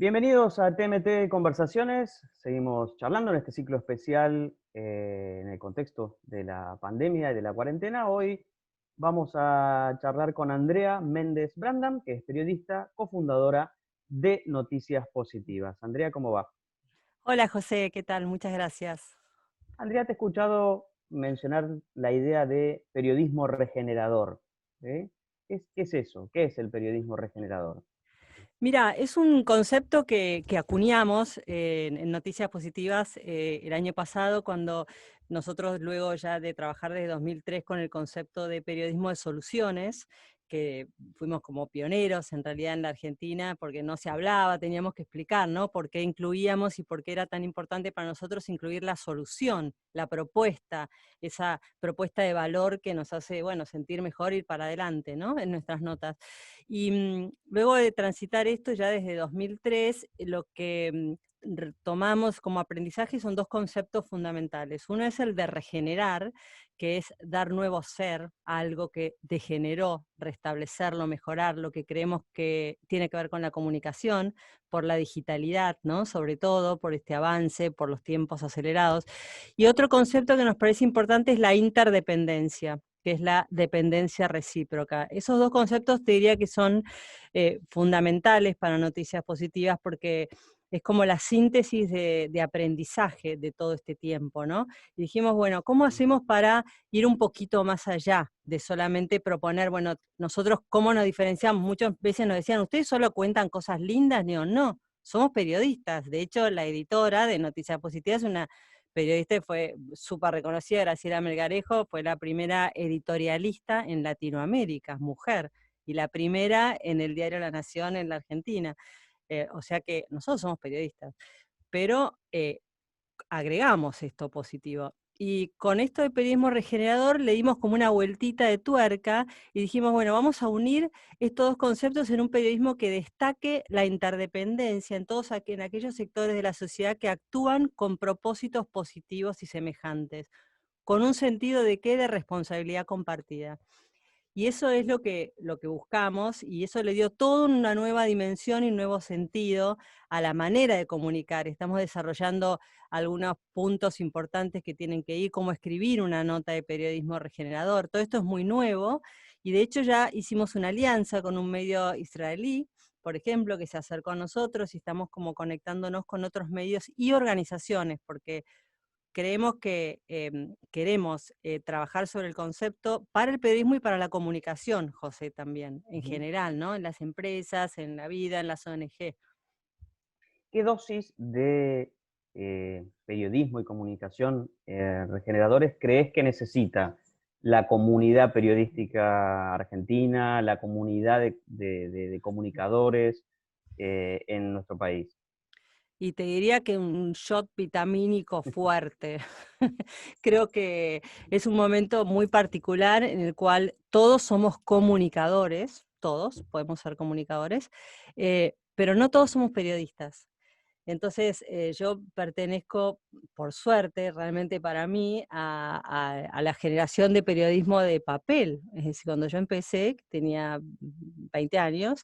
Bienvenidos a TMT Conversaciones. Seguimos charlando en este ciclo especial en el contexto de la pandemia y de la cuarentena. Hoy vamos a charlar con Andrea Méndez Brandam, que es periodista, cofundadora de Noticias Positivas. Andrea, ¿cómo va? Hola José, ¿qué tal? Muchas gracias. Andrea, te he escuchado mencionar la idea de periodismo regenerador. ¿Sí? ¿Qué es eso? ¿Qué es el periodismo regenerador? Mira, es un concepto que acuñamos en Noticias Positivas el año pasado, cuando nosotros, luego ya de trabajar desde 2003 con el concepto de periodismo de soluciones, que fuimos como pioneros en realidad en la Argentina, porque no se hablaba, teníamos que explicar, ¿no? Por qué incluíamos y por qué era tan importante para nosotros incluir la solución, la propuesta, esa propuesta de valor que nos hace, bueno, sentir mejor, ir para adelante, ¿no? En nuestras notas. Y luego de transitar esto ya desde 2003, lo que tomamos como aprendizaje son dos conceptos fundamentales. Uno es el de regenerar, que es dar nuevo ser a algo que degeneró, restablecerlo, mejorar, lo que creemos que tiene que ver con la comunicación, por la digitalidad, ¿no? Sobre todo por este avance, por los tiempos acelerados. Y otro concepto que nos parece importante es la interdependencia, que es la dependencia recíproca. Esos dos conceptos te diría que son fundamentales para Noticias Positivas, porque es como la síntesis de aprendizaje de todo este tiempo, ¿no? Y dijimos, bueno, ¿cómo hacemos para ir un poquito más allá de solamente proponer, bueno, nosotros cómo nos diferenciamos? Muchas veces nos decían, ¿ustedes solo cuentan cosas lindas? Digo, no, somos periodistas. De hecho, la editora de Noticias Positivas es una periodista que fue súper reconocida, Graciela Melgarejo, fue la primera editorialista en Latinoamérica, mujer, y la primera en el diario La Nación en la Argentina. O sea que nosotros somos periodistas, pero agregamos esto positivo. Y con esto de periodismo regenerador le dimos como una vueltita de tuerca y dijimos, bueno, vamos a unir estos dos conceptos en un periodismo que destaque la interdependencia en en aquellos sectores de la sociedad que actúan con propósitos positivos y semejantes, con un sentido de qué, de responsabilidad compartida. Y eso es lo que buscamos, y eso le dio toda una nueva dimensión y un nuevo sentido a la manera de comunicar. Estamos desarrollando algunos puntos importantes que tienen que ir, cómo escribir una nota de periodismo regenerador. Todo esto es muy nuevo, y de hecho ya hicimos una alianza con un medio israelí, por ejemplo, que se acercó a nosotros, y estamos como conectándonos con otros medios y organizaciones, porque creemos que queremos trabajar sobre el concepto para el periodismo y para la comunicación, José, también, en Ujú. general, ¿no? En las empresas, en la vida, en las ONG. ¿Qué dosis de periodismo y comunicación regeneradores crees que necesita la comunidad periodística argentina, la comunidad de comunicadores en nuestro país? Y te diría que un shot vitamínico fuerte. Creo que es un momento muy particular en el cual todos somos comunicadores, todos podemos ser comunicadores, pero no todos somos periodistas. Entonces, yo pertenezco, por suerte, realmente para mí, a la generación de periodismo de papel. Es decir, cuando yo empecé, que tenía 20 años,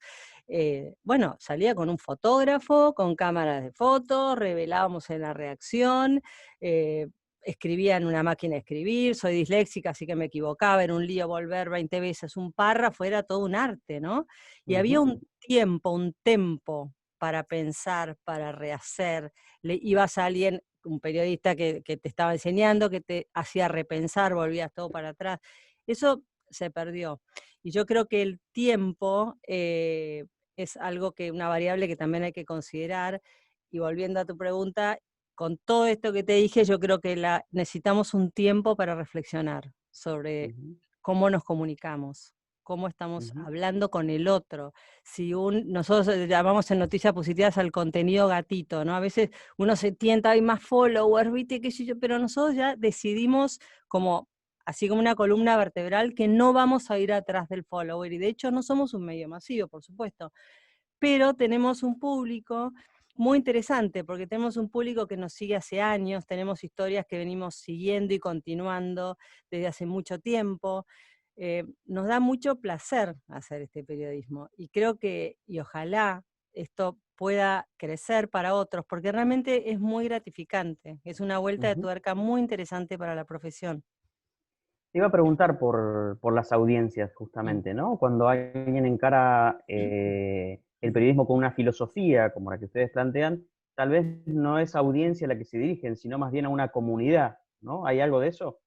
bueno, salía con un fotógrafo, con cámaras de fotos, revelábamos en la redacción, eh, escribía en una máquina de escribir, soy disléxica, así que me equivocaba, era un lío volver 20 veces un párrafo, era todo un arte, ¿no? Y había Ujú. un tiempo, un tempo para pensar, para rehacer. Ibas a alguien, un periodista que te estaba enseñando, que te hacía repensar, volvías todo para atrás. Eso se perdió. Y yo creo que el tiempo es algo que, una variable que también hay que considerar. Y volviendo a tu pregunta, con todo esto que te dije, yo creo que necesitamos un tiempo para reflexionar sobre Ujú. cómo nos comunicamos, cómo estamos Ujú. hablando con el otro. Si nosotros llamamos en Noticias Positivas al contenido gatito, ¿no? A veces uno se tienta, hay más followers, ¿viste? Qué sé yo, pero nosotros ya decidimos como, así como una columna vertebral, que no vamos a ir atrás del follower. Y de hecho no somos un medio masivo, por supuesto, pero tenemos un público muy interesante, porque tenemos un público que nos sigue hace años, tenemos historias que venimos siguiendo y continuando desde hace mucho tiempo. Nos da mucho placer hacer este periodismo, y creo que, y ojalá esto pueda crecer para otros, porque realmente es muy gratificante, es una vuelta de Ujú. tuerca muy interesante para la profesión. Te iba a preguntar por las audiencias, Mm. justamente, ¿no? Cuando alguien encara el periodismo con una filosofía como la que ustedes plantean, tal vez no es audiencia a la que se dirigen, sino más bien a una comunidad, ¿no? ¿Hay algo de eso?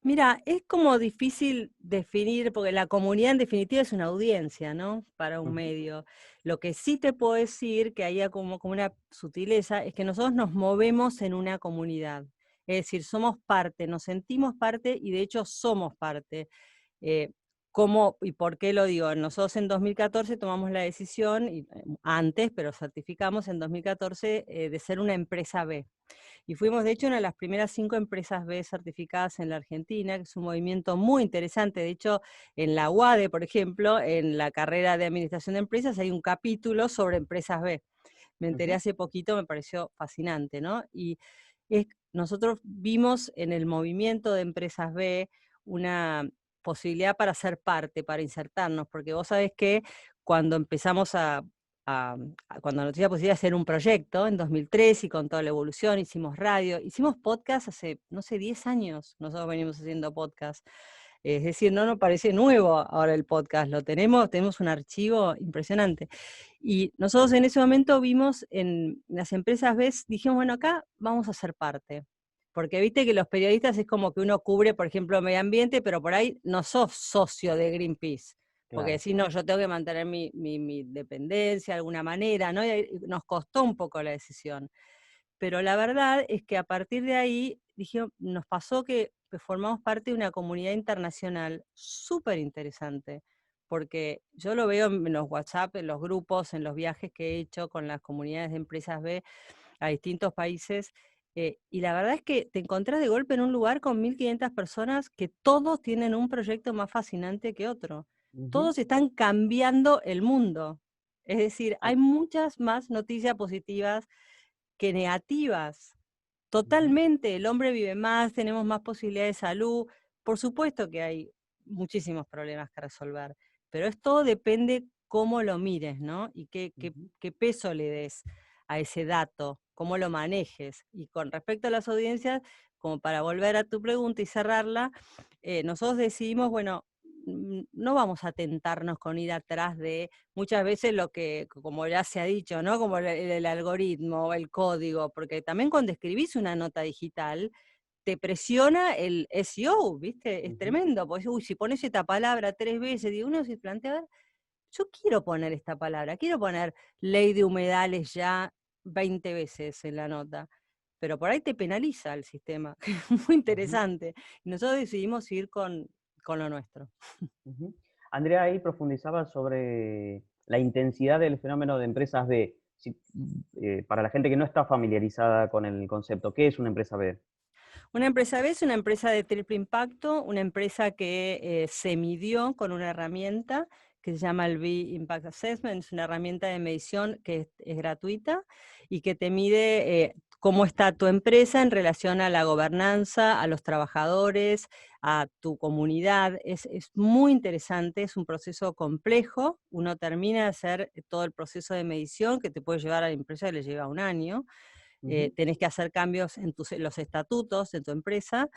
Mira, es como difícil definir, porque la comunidad en definitiva es una audiencia, ¿no? Para un Ujú, medio. Lo que sí te puedo decir, que hay como una sutileza, es que nosotros nos movemos en una comunidad. Es decir, somos parte, nos sentimos parte y de hecho somos parte. Eh, ¿Cómo y por qué lo digo? Nosotros en 2014 tomamos la decisión, antes, pero certificamos en 2014, de ser una empresa B. Y fuimos, de hecho, una de las primeras 5 empresas B certificadas en la Argentina, que es un movimiento muy interesante. De hecho, en la UADE, por ejemplo, en la carrera de Administración de Empresas, hay un capítulo sobre empresas B. Me enteré ujú, hace poquito, me pareció fascinante, ¿no? Y nosotros vimos en el movimiento de empresas B una posibilidad para ser parte, para insertarnos, porque vos sabés que cuando empezamos cuando Noticia Positiva hacer un proyecto en 2003 y con toda la evolución, hicimos radio, hicimos podcast hace, no sé, 10 años, nosotros venimos haciendo podcast. Es decir, no nos parece nuevo ahora el podcast, lo tenemos un archivo impresionante. Y nosotros en ese momento vimos en las empresas B, dijimos, bueno, acá vamos a ser parte. Porque viste que los periodistas es como que uno cubre, por ejemplo, medio ambiente, pero por ahí no sos socio de Greenpeace. Porque claro. decís, no, yo tengo que mantener mi dependencia de alguna manera, ¿no? Y ahí nos costó un poco la decisión. Pero la verdad es que a partir de ahí, dije, nos pasó que formamos parte de una comunidad internacional súper interesante, porque yo lo veo en los WhatsApp, en los grupos, en los viajes que he hecho con las comunidades de empresas B a distintos países, y la verdad es que te encontrás de golpe en un lugar con 1.500 personas que todos tienen un proyecto más fascinante que otro. Ujú. Todos están cambiando el mundo. Es decir, Ah, hay muchas más noticias positivas que negativas. ujú, Totalmente, el hombre vive más, tenemos más posibilidades de salud. Por supuesto que hay muchísimos problemas que resolver, pero esto depende cómo lo mires, ¿no? Y ujú, qué peso le des a ese dato, cómo lo manejes. Y con respecto a las audiencias, como para volver a tu pregunta y cerrarla, nosotros decidimos, bueno, no vamos a tentarnos con ir atrás de muchas veces lo que, como ya se ha dicho, ¿no? Como el algoritmo, el código, porque también cuando escribís una nota digital, te presiona el SEO, ¿viste? Es ujú, tremendo, porque uy, si pones esta palabra 3 veces, digo, uno se plantea, a ver, yo quiero poner esta palabra, quiero poner ley de humedales ya 20 veces en la nota, pero por ahí te penaliza el sistema, muy ujú, interesante. Y nosotros decidimos ir con lo nuestro. ujú. Andrea ahí profundizaba sobre la intensidad del fenómeno de empresas B. Para la gente que no está familiarizada con el concepto, ¿qué es una empresa B? Una empresa B es una empresa de triple impacto, una empresa que se midió con una herramienta que se llama el B-Impact Assessment, es una herramienta de medición que es gratuita y que te mide cómo está tu empresa en relación a la gobernanza, a los trabajadores, a tu comunidad. Es muy interesante, es un proceso complejo. Uno termina de hacer todo el proceso de medición que te puede llevar a la empresa, le lleva un año. Ujú, Tenés que hacer cambios en los estatutos de tu empresa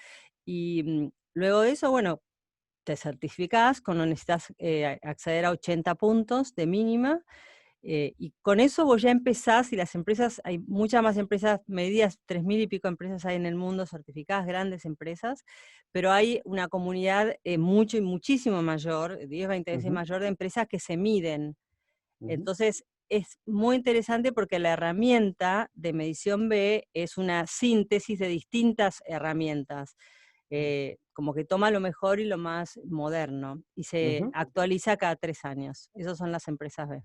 y luego de eso, bueno, te certificás cuando necesitas acceder a 80 puntos de mínima. Y con eso vos ya empezás, y las empresas, hay muchas más empresas medidas, 3.000 y pico empresas hay en el mundo certificadas, grandes empresas, pero hay una comunidad mucho y muchísimo mayor, 10, 20 veces ujú, mayor de empresas que se miden. ujú, Entonces, es muy interesante porque la herramienta de medición B es una síntesis de distintas herramientas, como que toma lo mejor y lo más moderno, y se ujú. actualiza cada 3 años. Esas son las empresas B.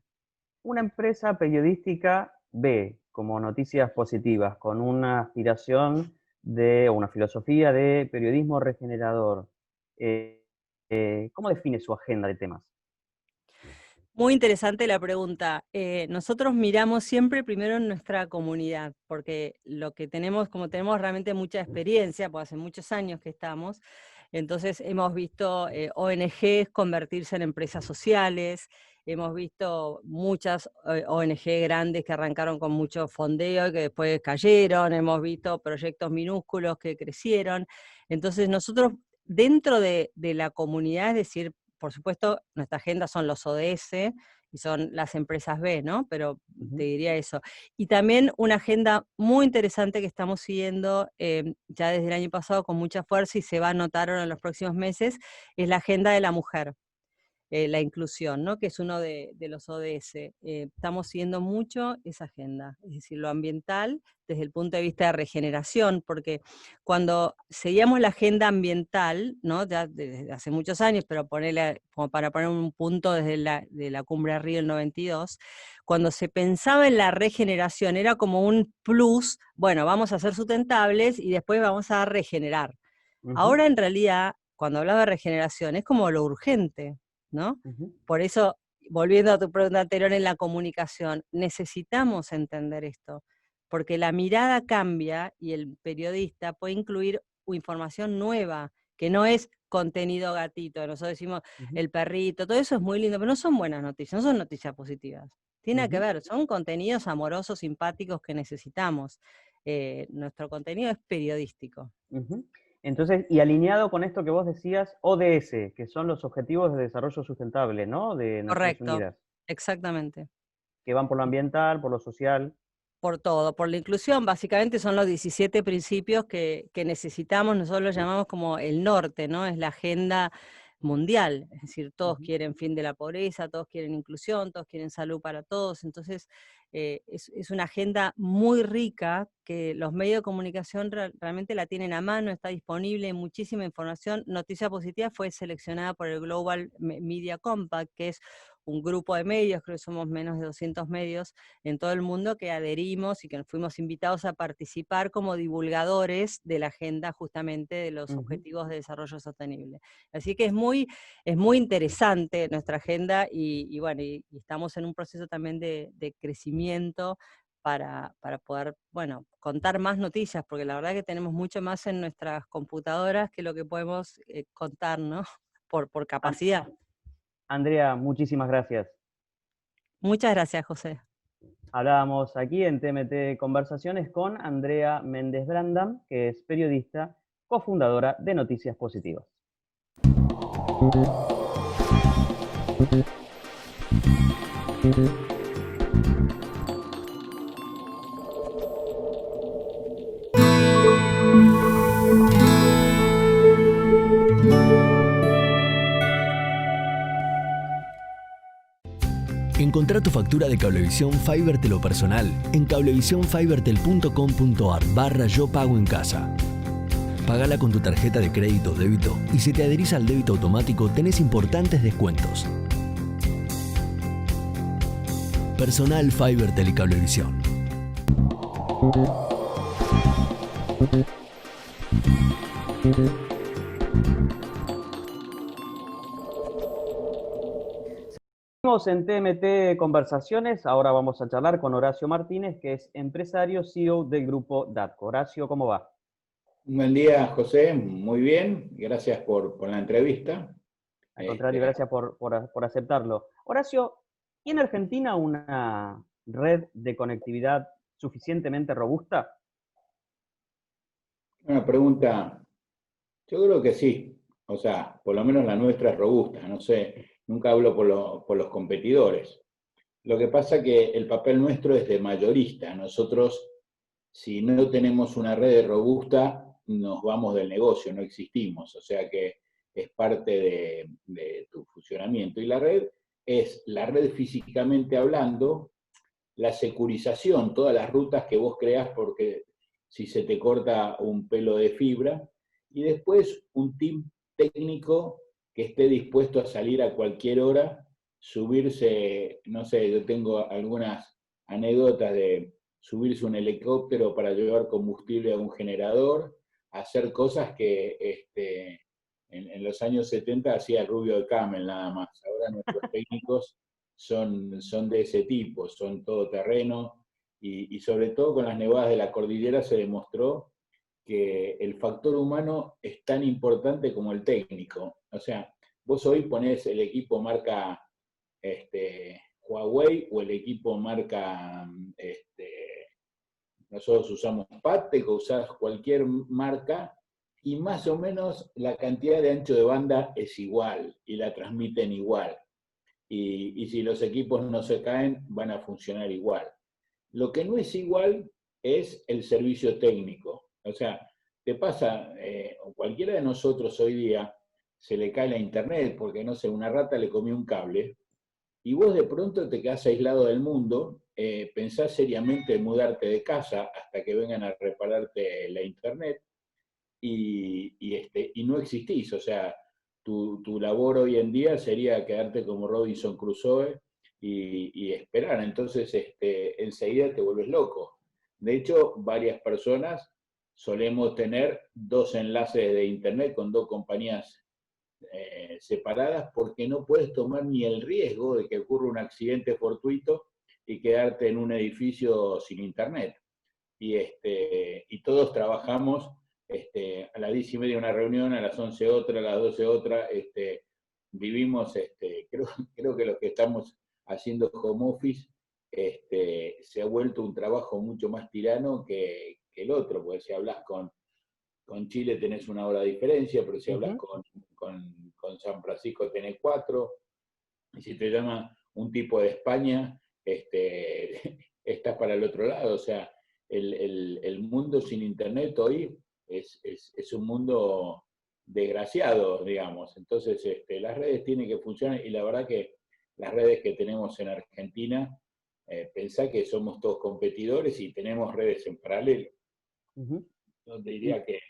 Una empresa periodística B, como noticias positivas, con una aspiración o una filosofía de periodismo regenerador. Eh, ¿Cómo define su agenda de temas? Muy interesante la pregunta. Nosotros miramos siempre primero en nuestra comunidad, porque lo que tenemos, como tenemos realmente mucha experiencia, pues hace muchos años que estamos, Entonces hemos visto ONGs convertirse en empresas sociales, hemos visto muchas ONG grandes que arrancaron con mucho fondeo y que después cayeron, hemos visto proyectos minúsculos que crecieron. Entonces nosotros dentro de la comunidad, es decir, por supuesto, nuestra agenda son los ODS y son las empresas B, ¿no? Pero te diría eso. Y también una agenda muy interesante que estamos siguiendo ya desde el año pasado con mucha fuerza y se va a notar ahora en los próximos meses, es la agenda de la mujer. La inclusión, ¿no? Que es uno de los ODS. Estamos siguiendo mucho esa agenda, es decir, lo ambiental desde el punto de vista de regeneración, porque cuando seguíamos la agenda ambiental, ¿no? Ya desde hace muchos años, pero como para poner un punto desde de la Cumbre de Río del 92, cuando se pensaba en la regeneración era como un plus, bueno, vamos a ser sustentables y después vamos a regenerar. Ahora en realidad, cuando hablaba de regeneración, es como lo urgente, ¿no? Por eso, volviendo a tu pregunta anterior en la comunicación, necesitamos entender esto, porque la mirada cambia y el periodista puede incluir información nueva, que no es contenido gatito. Nosotros decimos el perrito, todo eso es muy lindo, pero no son buenas noticias, no son noticias positivas. Tiene que ver, son contenidos amorosos, simpáticos que necesitamos. Nuestro contenido es periodístico. Entonces, y alineado con esto que vos decías, ODS, que son los Objetivos de Desarrollo Sustentable, ¿no? De Naciones Correcto, Unidas, exactamente. que van por lo ambiental, por lo social. Por todo, por la inclusión, básicamente son los 17 principios que necesitamos, nosotros los llamamos como el norte, ¿no? Es la agenda mundial, es decir, todos quieren fin de la pobreza, todos quieren inclusión, todos quieren salud para todos, entonces es una agenda muy rica que los medios de comunicación realmente la tienen a mano, está disponible, muchísima información. Noticia Positiva fue seleccionada por el Global Media Compact, que es un grupo de medios, creo que somos menos de 200 medios en todo el mundo que adherimos y que fuimos invitados a participar como divulgadores de la agenda justamente de los Objetivos de Desarrollo Sostenible. Así que es muy interesante nuestra agenda y bueno, y estamos en un proceso también de crecimiento para poder, bueno, contar más noticias, porque la verdad que tenemos mucho más en nuestras computadoras que lo que podemos contar, ¿no? Por capacidad. Andrea, muchísimas gracias. Muchas gracias, José. Hablábamos aquí en TMT Conversaciones con Andrea Méndez Brandam, que es periodista, cofundadora de Noticias Positivas. Encontrá tu factura de Cablevisión Fibertel o personal en cablevisionfibertel.com.ar/yo pago en casa. Pagala con tu tarjeta de crédito o débito y si te adherís al débito automático tenés importantes descuentos. Personal Fibertel y Cablevisión. Seguimos en TMT Conversaciones, ahora vamos a charlar con Horacio Martínez, que es empresario CEO del grupo DATCO. Horacio, ¿cómo va? Buen día, José. Muy bien. Gracias por la entrevista. Al contrario, gracias por aceptarlo. Horacio, ¿tiene Argentina una red de conectividad suficientemente robusta? Una pregunta, yo creo que sí. O sea, por lo menos la nuestra es robusta. No sé, nunca hablo por los competidores. Lo que pasa es que el papel nuestro es de mayorista. Nosotros, si no tenemos una red robusta, nos vamos del negocio, no existimos. O sea que es parte de tu funcionamiento. Y la red es la red físicamente hablando, la securización, todas las rutas que vos creas porque si se te corta un pelo de fibra, y después un team técnico que esté dispuesto a salir a cualquier hora, subirse, no sé, yo tengo algunas anécdotas de subirse un helicóptero para llevar combustible a un generador, hacer cosas que en los años 70 hacía Rubio de Camel nada más. Ahora nuestros técnicos son de ese tipo, son todoterreno, y sobre todo con las nevadas de la cordillera se demostró que el factor humano es tan importante como el técnico. O sea, vos hoy ponés el equipo marca Huawei o el equipo marca, nosotros usamos Patek o usás cualquier marca, y más o menos la cantidad de ancho de banda es igual y la transmiten igual. Y si los equipos no se caen, van a funcionar igual. Lo que no es igual es el servicio técnico. O sea, te pasa, cualquiera de nosotros hoy día se le cae la internet porque, no sé, una rata le comió un cable, y vos de pronto te quedás aislado del mundo, pensás seriamente en mudarte de casa hasta que vengan a repararte la internet, y no existís. O sea, tu labor hoy en día sería quedarte como Robinson Crusoe y esperar. Entonces, enseguida te vuelves loco. De hecho, varias personas solemos tener 2 enlaces de internet con 2 compañías separadas, porque no puedes tomar ni el riesgo de que ocurra un accidente fortuito y quedarte en un edificio sin internet. Y todos trabajamos a las 10:30 una reunión, a las 11 otra, a las 12 otra. Vivimos, creo que los que estamos haciendo home office, se ha vuelto un trabajo mucho más tirano que el otro, porque si hablas con Chile tenés 1 hora de diferencia, pero si hablas con San Francisco tenés 4, y si te llama un tipo de España, estás para el otro lado. O sea, el mundo sin internet hoy es un mundo desgraciado, digamos. Entonces, las redes tienen que funcionar, y la verdad que las redes que tenemos en Argentina, pensá que somos todos competidores y tenemos redes en paralelo. Yo te diría que...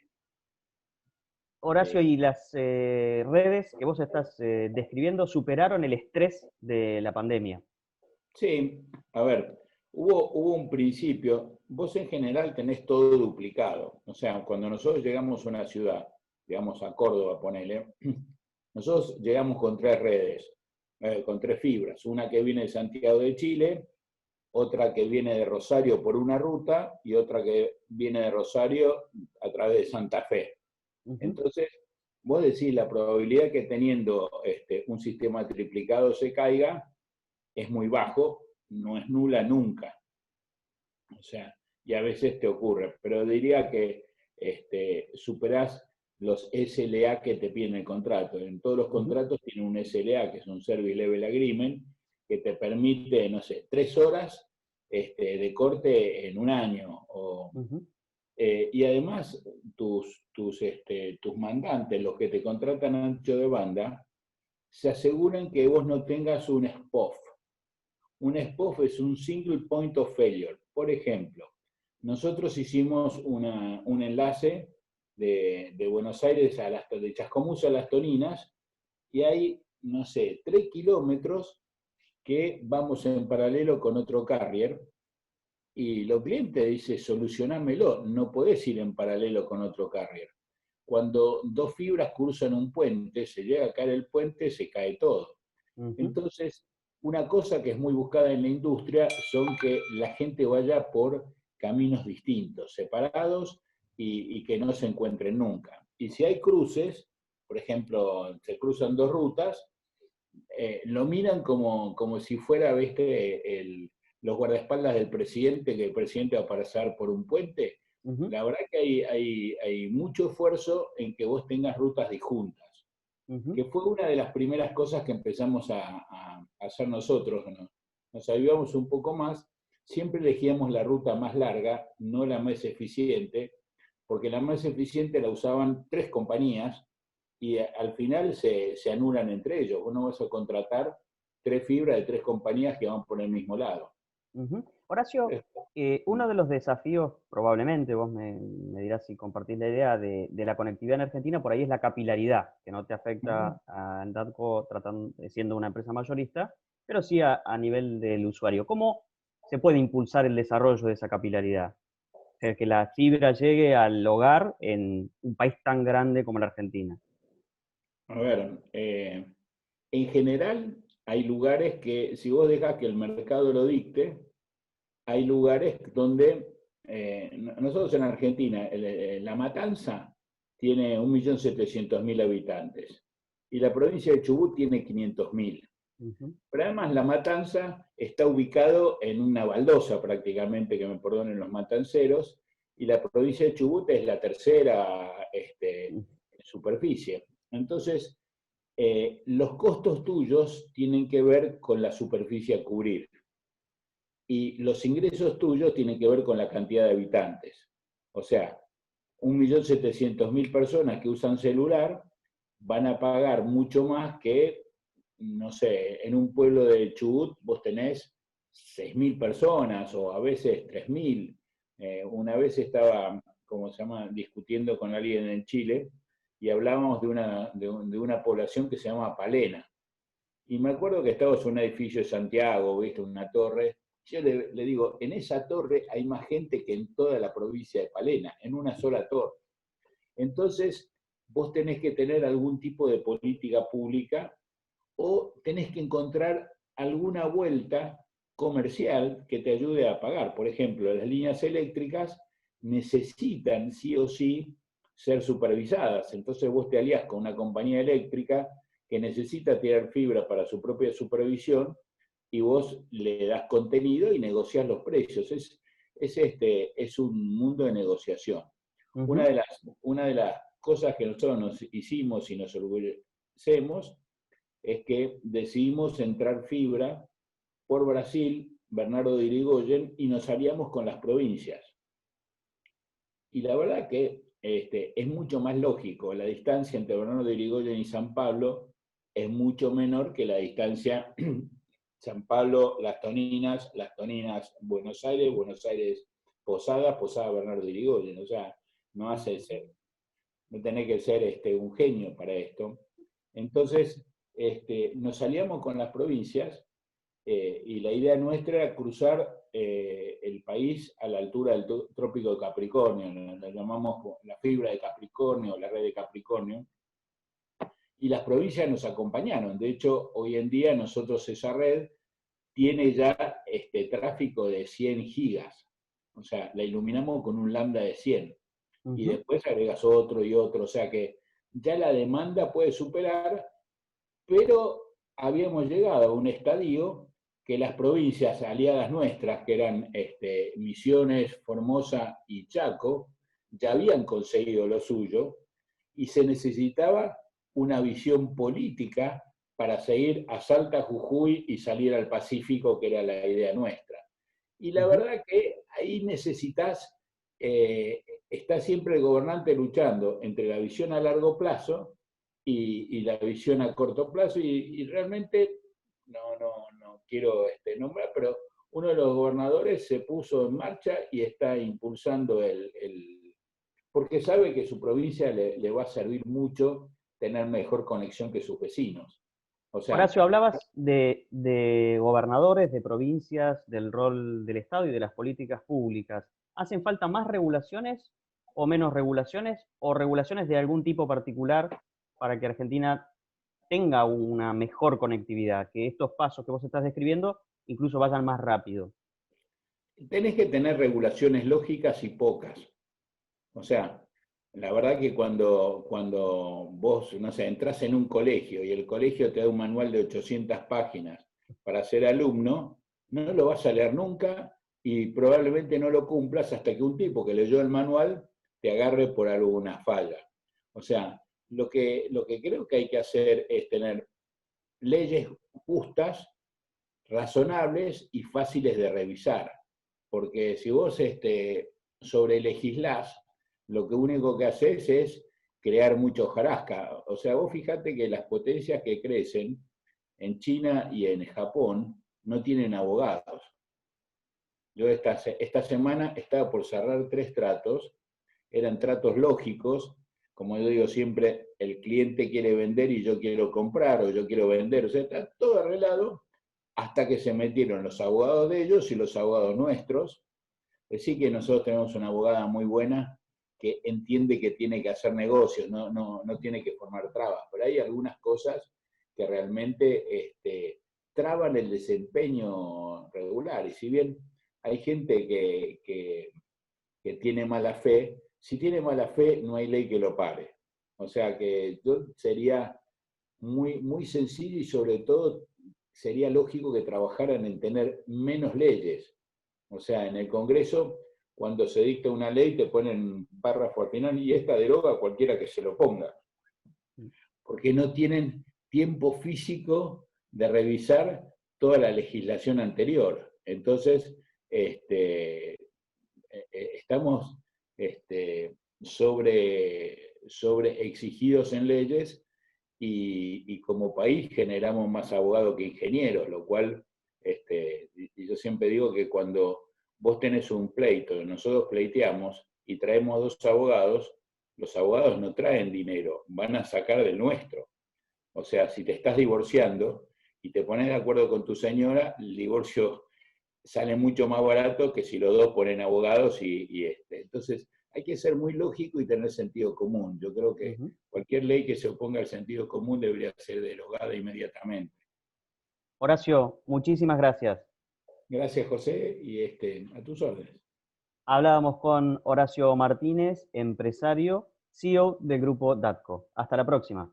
Horacio, ¿y las redes que vos estás describiendo superaron el estrés de la pandemia? Sí, a ver, hubo un principio. Vos en general tenés todo duplicado. O sea, cuando nosotros llegamos a una ciudad, digamos a Córdoba, ponele, nosotros llegamos con 3 redes, con 3 fibras. Una que viene de Santiago de Chile, otra que viene de Rosario por una ruta, y otra que viene de Rosario a través de Santa Fe. Entonces, vos decís, la probabilidad que teniendo un sistema triplicado se caiga es muy bajo, no es nula nunca. O sea, y a veces te ocurre, pero diría que superás los SLA que te piden el contrato. En todos los contratos tiene un SLA, que es un Service Level Agreement, que te permite, no sé, 3 horas de corte en un año. Y además, tus mandantes, los que te contratan ancho de banda, se aseguran que vos no tengas un SPOF. Un SPOF es un Single Point of Failure. Por ejemplo, nosotros hicimos un enlace de Buenos Aires de Chascomús a Las Toninas, y hay, no sé, 3 kilómetros que vamos en paralelo con otro carrier, y los clientes dicen, solucionámelo, no podés ir en paralelo con otro carrier. Cuando 2 fibras cruzan un puente, se llega a caer el puente, se cae todo. Entonces, una cosa que es muy buscada en la industria son que la gente vaya por caminos distintos, separados, y que no se encuentren nunca. Y si hay cruces, por ejemplo, se cruzan 2 rutas, lo miran como si fuera, ¿viste? Los guardaespaldas del presidente, que el presidente va a pasar por un puente. La verdad que hay mucho esfuerzo en que vos tengas rutas disjuntas, que fue una de las primeras cosas que empezamos a hacer nosotros. Nos avivamos un poco más, siempre elegíamos la ruta más larga, no la más eficiente, porque la más eficiente la usaban 3 compañías, y al final se anulan entre ellos. Vos no vas a contratar 3 fibras de 3 compañías que van por el mismo lado. Horacio, uno de los desafíos, probablemente, vos me dirás si compartís la idea de la conectividad en Argentina, por ahí es la capilaridad, que no te afecta a Endadco siendo una empresa mayorista, pero sí a nivel del usuario. ¿Cómo se puede impulsar el desarrollo de esa capilaridad? O sea, que la fibra llegue al hogar en un país tan grande como la Argentina. A ver, en general hay lugares que, si vos dejás que el mercado lo dicte, hay lugares donde nosotros en Argentina, La Matanza tiene 1.700.000 habitantes y la provincia de Chubut tiene 500.000. Pero además La Matanza está ubicado en una baldosa prácticamente, que me perdonen los matanceros, y la provincia de Chubut es la tercera en superficie. Entonces, los costos tuyos tienen que ver con la superficie a cubrir y los ingresos tuyos tienen que ver con la cantidad de habitantes. O sea, 1.700.000 personas que usan celular van a pagar mucho más que, no sé, en un pueblo de Chubut vos tenés 6.000 personas o a veces 3.000. Una vez estaba, ¿cómo se llama?, discutiendo con alguien en Chile y hablábamos de una población que se llama Palena. Y me acuerdo que estábamos en un edificio de Santiago, ¿viste?, una torre. Yo le digo, en esa torre hay más gente que en toda la provincia de Palena, en una sola torre. Entonces, vos tenés que tener algún tipo de política pública o tenés que encontrar alguna vuelta comercial que te ayude a pagar. Por ejemplo, las líneas eléctricas necesitan sí o sí ser supervisadas. Entonces vos te alías con una compañía eléctrica que necesita tirar fibra para su propia supervisión y vos le das contenido y negociás los precios. Es un mundo de negociación. Una de las cosas que nosotros nos hicimos y nos orgullecemos es que decidimos entrar fibra por Brasil, Bernardo de Irigoyen, y nos aliamos con las provincias. Y la verdad que es mucho más lógico. La distancia entre Bernardo de Irigoyen y San Pablo es mucho menor que la distancia San Pablo, Las Toninas, Buenos Aires, Posada, Bernardo de Irigoyen. O sea, no hace ser. No tenés que ser un genio para esto. Entonces, nos aliamos con las provincias y la idea nuestra era cruzar el país a la altura del trópico de Capricornio, la llamamos la fibra de Capricornio, la red de Capricornio, y las provincias nos acompañaron. De hecho, hoy en día nosotros esa red tiene ya tráfico de 100 gigas, o sea, la iluminamos con un lambda de 100, y después agregas otro y otro, o sea que ya la demanda puede superar, pero habíamos llegado a un estadio que las provincias aliadas nuestras, que eran Misiones, Formosa y Chaco, ya habían conseguido lo suyo, y se necesitaba una visión política para seguir a Salta, Jujuy y salir al Pacífico, que era la idea nuestra. Y la verdad que ahí necesitas, está siempre el gobernante luchando entre la visión a largo plazo y la visión a corto plazo, y realmente, no quiero nombrar, pero uno de los gobernadores se puso en marcha y está impulsando porque sabe que su provincia le va a servir mucho tener mejor conexión que sus vecinos. O sea, Horacio, hablabas de gobernadores, de provincias, del rol del Estado y de las políticas públicas. ¿Hacen falta más regulaciones o menos regulaciones o regulaciones de algún tipo particular para que Argentina tenga una mejor conectividad, que estos pasos que vos estás describiendo incluso vayan más rápido? tenés que tener regulaciones lógicas y pocas. O sea, la verdad que cuando vos, no sé, entras en un colegio y el colegio te da un manual de 800 páginas para ser alumno, no lo vas a leer nunca y probablemente no lo cumplas hasta que un tipo que leyó el manual te agarre por alguna falla. O sea, lo que creo que hay que hacer es tener leyes justas, razonables y fáciles de revisar. Porque si vos sobrelegislás, lo que único que haces es crear mucha hojarasca. O sea, vos fijate que las potencias que crecen en China y en Japón no tienen abogados. Yo esta semana estaba por cerrar 3 tratos, eran tratos lógicos, como yo digo siempre, el cliente quiere vender y yo quiero comprar, o yo quiero vender, o sea, está todo arreglado, hasta que se metieron los abogados de ellos y los abogados nuestros. Es decir, que nosotros tenemos una abogada muy buena que entiende que tiene que hacer negocios, no tiene que formar trabas, pero hay algunas cosas que realmente traban el desempeño regular, y si bien hay gente que que tiene mala fe, si tiene mala fe no hay ley que lo pare. O sea que yo sería muy, muy sencillo y sobre todo sería lógico que trabajaran en tener menos leyes. O sea, en el Congreso, cuando se dicta una ley, te ponen un párrafo al final y esta deroga a cualquiera que se lo ponga. Porque no tienen tiempo físico de revisar toda la legislación anterior. Entonces, estamos sobre exigidos en leyes y como país generamos más abogados que ingenieros, lo cual, y yo siempre digo que cuando vos tenés un pleito, nosotros pleiteamos y traemos 2 abogados, los abogados no traen dinero, van a sacar del nuestro. O sea, si te estás divorciando y te pones de acuerdo con tu señora, el divorcio sale mucho más barato que si los 2 ponen abogados entonces hay que ser muy lógico y tener sentido común. Yo creo que cualquier ley que se oponga al sentido común debería ser derogada inmediatamente. Horacio, muchísimas gracias. Gracias, José, y a tus órdenes. Hablábamos con Horacio Martínez, empresario, CEO del grupo DATCO. Hasta la próxima.